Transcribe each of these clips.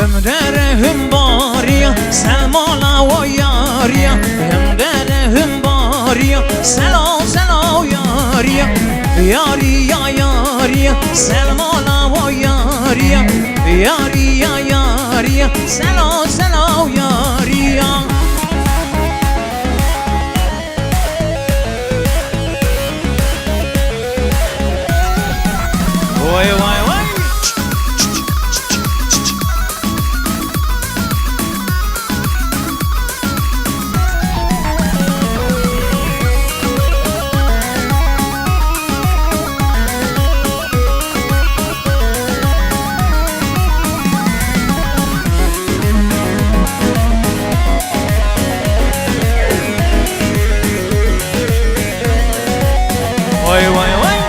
هم داره هم باریا سلمالا و یاریا هم داره هم باریا سلا سلا یاریا یاریا یاریا سلمالا و یاریا یاریا یاریا سلا سلا یاریا وای وای وای وای وای وای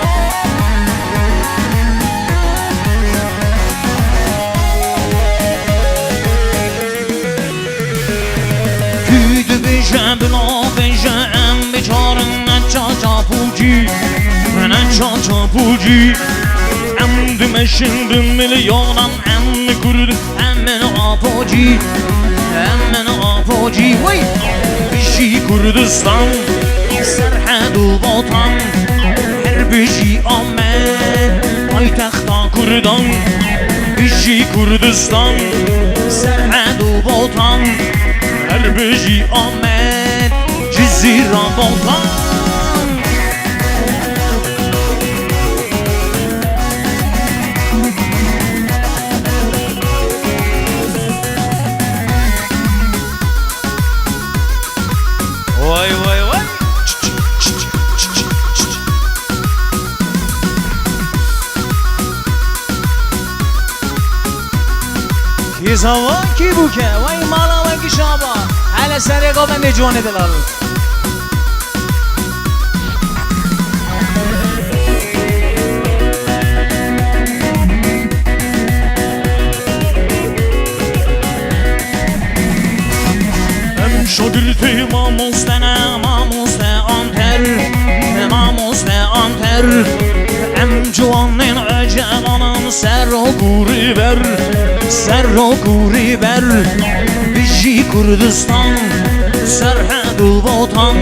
küydü beşe bula beşe em beçarın çaça puci çaça puci em dümeşindim milyonan em kurdu emmen apoci emmen apoci vay bişi Kurdistan serhadu vatan her bişi amen paytaxta Kurdan bişi Kurdistan serhadu vatan her bişi amen cizira vatan vay vay vay کی زوا کی بوکه وای مالا و کی شابا على سرقه و نجوانه دلال ام شاگرد ماموسته آنتر ام جوانین عجبانم سر و گوری بر بجی Kurdistan serhadu vatan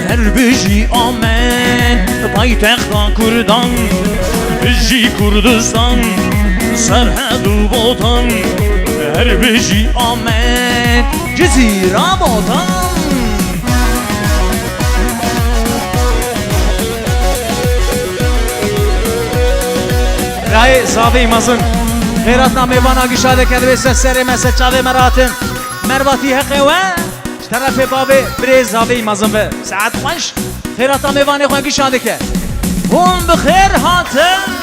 her bejی amen paytaxta Kurdan bejی Kurdistan serhadu vatan her bejی amen cezira vatan رای زاوی مزن خیراتنا میوانا گشاده کرده سری مسد چاوی مراتن مرواتی حقه و طرف بابی بریز زاوی مزن به ساعت خوش خیراتنا میوانی خواه گشاده که هم بخیر هاتن